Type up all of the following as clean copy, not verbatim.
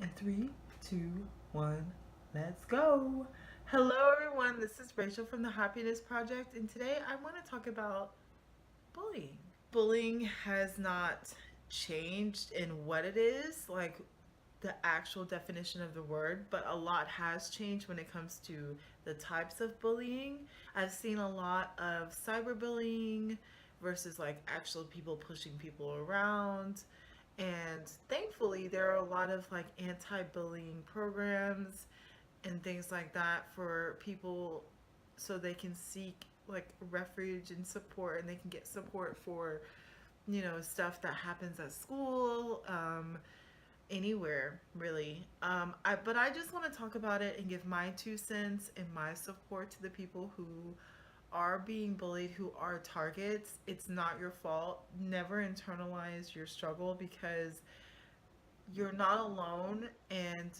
And 3, 2, 1, let's go. Hello, everyone. This is Rachel from the Happiness Project, and today I want to talk about bullying. Bullying has not changed in what it is, like the actual definition of the word, but a lot has changed when it comes to the types of bullying. I've seen a lot of cyberbullying versus like actual people pushing people around. And thankfully, there are a lot of like anti bullying programs and things like that for people so they can seek like refuge and support, and they can get support for stuff that happens at school, anywhere really. But I just want to talk about it and give my 2 cents and my support to the people who are being bullied, who are targets. It's not your fault. Never internalize your struggle, because you're not alone, and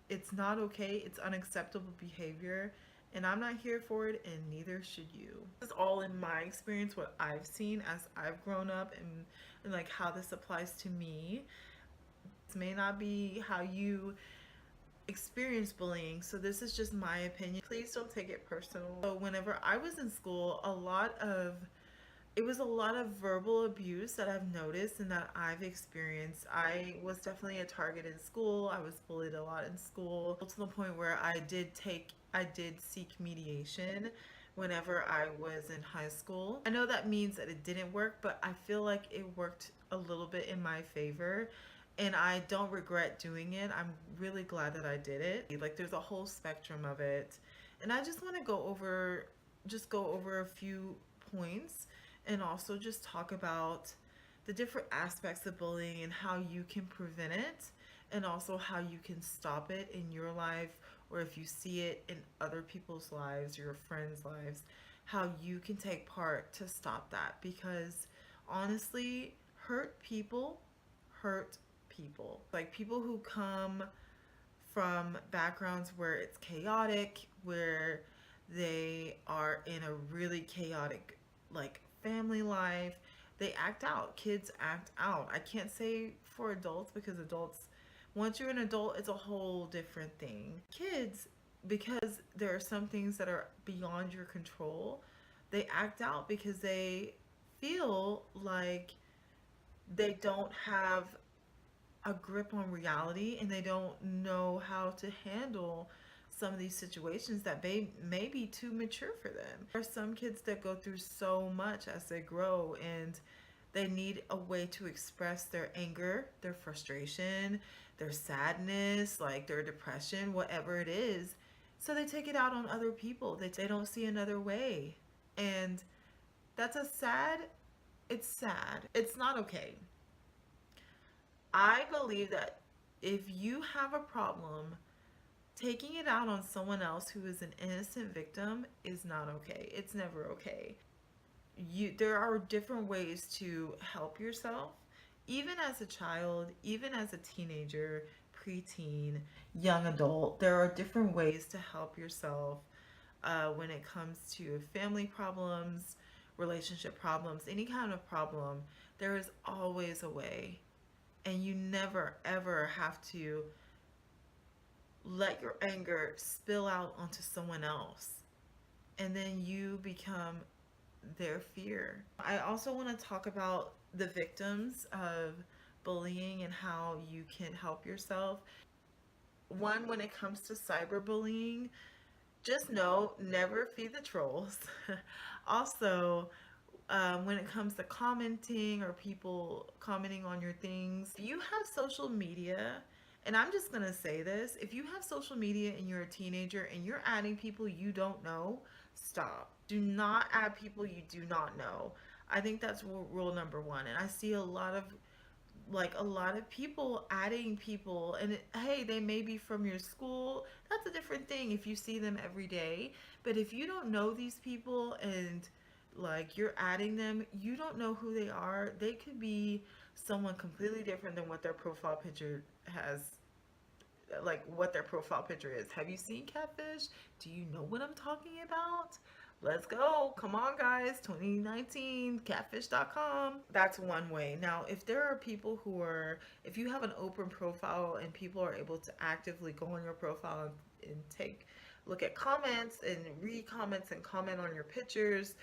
it's not okay. It's unacceptable behavior. And I'm not here for it, and neither should you. This is all in my experience, what I've seen as I've grown up, and like how this applies to me. This may not be how you experience bullying, so this is just my opinion. Please don't take it personal. So whenever I was in school, it was a lot of verbal abuse that I've noticed and that I've experienced. I was definitely a target in school. I was bullied a lot in school, to the point where I did seek mediation whenever I was in high school. I know that means that it didn't work, but I feel like it worked a little bit in my favor. And I don't regret doing it. I'm really glad that I did it. Like, there's a whole spectrum of it. And I just want to go over a few points, and also just talk about the different aspects of bullying and how you can prevent it, and also how you can stop it in your life, or if you see it in other people's lives, your friends' lives, how you can take part to stop that. Because honestly, hurt people. Like, people who come from backgrounds where it's chaotic, where they are in a really chaotic like family life, they act out. Kids act out. I can't say for adults, because adults, once you're an adult, it's a whole different thing. Kids, because there are some things that are beyond your control, they act out because they feel like they don't have a grip on reality, and they don't know how to handle some of these situations that may be too mature for them. There are some kids that go through so much as they grow, and they need a way to express their anger, their frustration, their sadness, like their depression, whatever it is. So they take it out on other people. They don't see another way. And that's it's sad. It's not okay. I believe that if you have a problem, taking it out on someone else who is an innocent victim is not okay. It's never okay. There are different ways to help yourself, even as a child, even as a teenager, preteen, young adult. There are different ways to help yourself when it comes to family problems, relationship problems, any kind of problem. There is always a way, and you never ever have to let your anger spill out onto someone else, and then you become their fear. I also want to talk about the victims of bullying and how you can help yourself. One, when it comes to cyberbullying, just know, never feed the trolls. Also, when it comes to commenting or people commenting on your things, if you have social media, and I'm just gonna say this, if you have social media and you're a teenager and you're adding people you don't know, stop. Do not add people you do not know. I think that's rule number one. And I see a lot of people adding people, and hey, they may be from your school. That's a different thing if you see them every day. But if you don't know these people, and like you're adding them, you don't know who they are. They could be someone completely different than what their profile picture has, like what their profile picture is. Have you seen Catfish? Do you know what I'm talking about? Let's go. Come on, guys. 2019, catfish.com. That's one way. Now, if there are people who are, if you have an open profile and people are able to actively go on your profile and take, look at comments and read comments and comment on your pictures,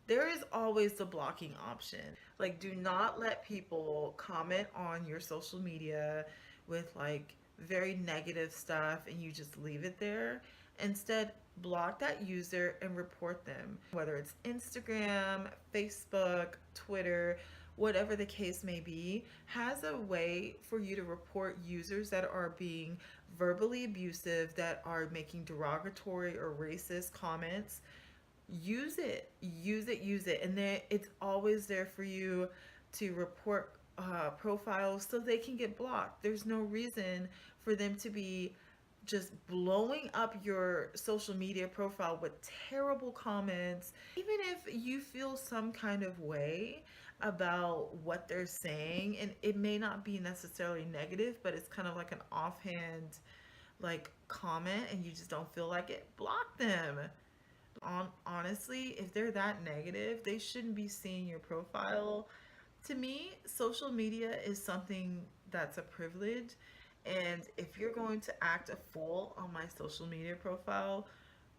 there is always the blocking option. Like, do not let people comment on your social media with like very negative stuff and you just leave it there. Instead, block that user and report them, whether it's Instagram, Facebook, Twitter, whatever the case may be, has a way for you to report users that are being verbally abusive, that are making derogatory or racist comments. Use it, use it, use it, and then it's always there for you to report profiles so they can get blocked. There's no reason for them to be just blowing up your social media profile with terrible comments. Even if you feel some kind of way about what they're saying, and it may not be necessarily negative, but it's kind of like an offhand like comment and you just don't feel like it, block them. Honestly, if they're that negative, they shouldn't be seeing your profile. To me, social media is something that's a privilege. And if you're going to act a fool on my social media profile,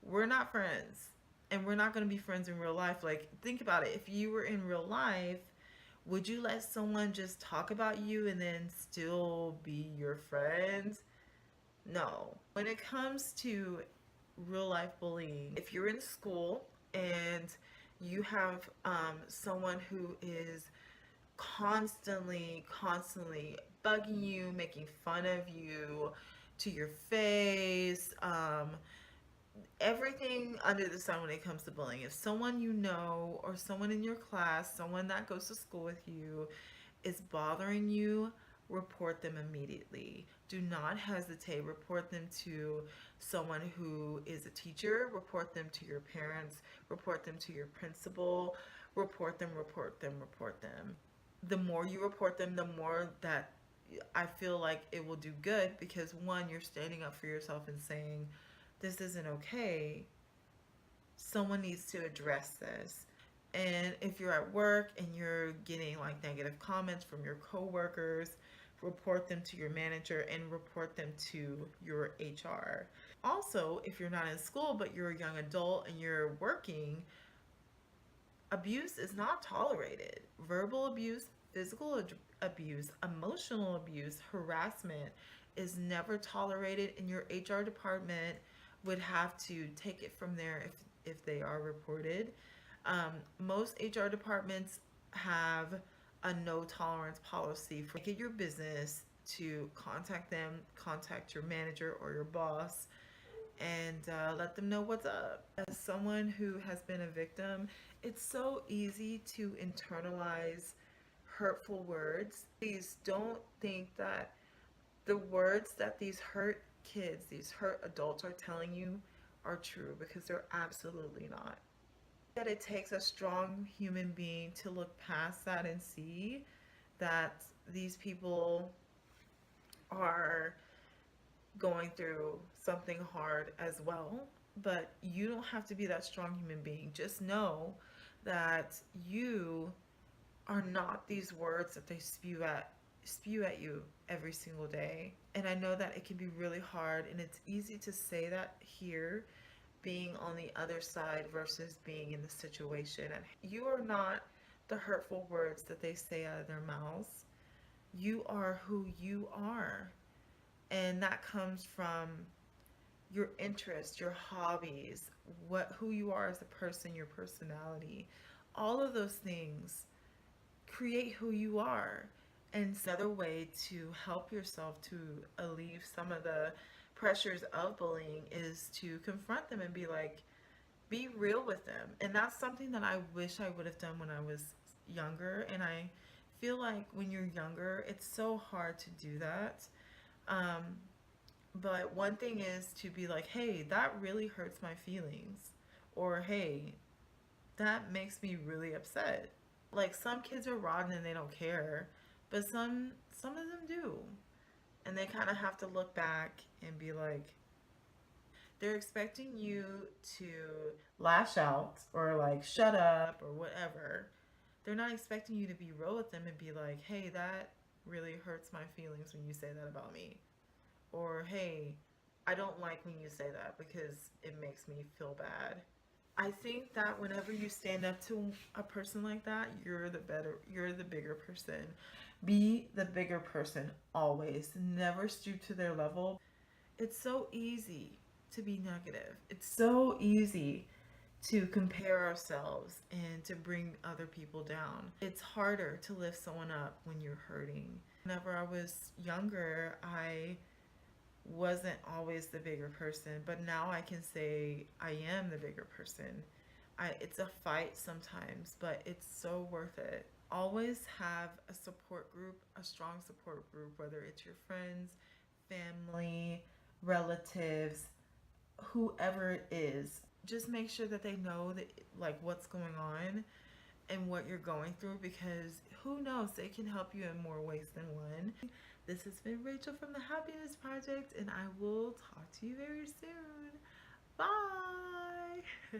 we're not friends. And we're not going to be friends in real life. Like, think about it. If you were in real life, would you let someone just talk about you and then still be your friend? No. When it comes to real life bullying, if you're in school and you have someone who is constantly bugging you, making fun of you to your face, everything under the sun when it comes to bullying. If someone you know or someone in your class, someone that goes to school with you, is bothering you, report them immediately. Do not hesitate. Report them to someone who is a teacher, report them to your parents, report them to your principal, report them, report them, report them. The more you report them, the more that I feel like it will do good, because one, you're standing up for yourself and saying, this isn't okay. Someone needs to address this. And if you're at work and you're getting like negative comments from your coworkers, report them to your manager and report them to your HR. Also, if you're not in school but you're a young adult and you're working, abuse is not tolerated. Verbal abuse, physical abuse, emotional abuse, harassment is never tolerated, and your HR department would have to take it from there if they are reported. Most HR departments have a no tolerance policy. For make it your business to contact them, contact your manager or your boss, and let them know what's up. As someone who has been a victim, it's so easy to internalize hurtful words. Please don't think that the words that these hurt kids, these hurt adults are telling you are true, because they're absolutely not. That it takes a strong human being to look past that and see that these people are going through something hard as well. But you don't have to be that strong human being. Just know that you are not these words that they spew at you every single day. And I know that it can be really hard, and it's easy to say that here, being on the other side versus being in the situation. And you are not the hurtful words that they say out of their mouths. You are who you are. And that comes from your interests, your hobbies, who you are as a person, your personality. All of those things create who you are. And another way to help yourself to alleviate some of the pressures of bullying is to confront them and be like, be real with them. And that's something that I wish I would have done when I was younger. And I feel like when you're younger, it's so hard to do that. Um, but one thing is to be like, hey, that really hurts my feelings. Or, hey, that makes me really upset. Like, some kids are rotten and they don't care, but some of them do. And they kind of have to look back and be like, They're expecting you to lash out or like shut up or whatever. They're not expecting you to be real with them and be like, hey, that really hurts my feelings when you say that about me. Or, hey, I don't like when you say that because it makes me feel bad. I think that whenever you stand up to a person like that, you're the bigger person. Be the bigger person always. Never stoop to their level. It's so easy to be negative. It's so easy to compare ourselves and to bring other people down. It's harder to lift someone up when you're hurting. Whenever I was younger, I wasn't always the bigger person, but now I can say I am the bigger person. It's a fight sometimes, but it's so worth it. Always have a support group, a strong support group, whether it's your friends, family, relatives, whoever it is. Just make sure that they know that like what's going on and what you're going through, because who knows, they can help you in more ways than one. This has been Rachel from the Happiness Project, and I will talk to you very soon. Bye.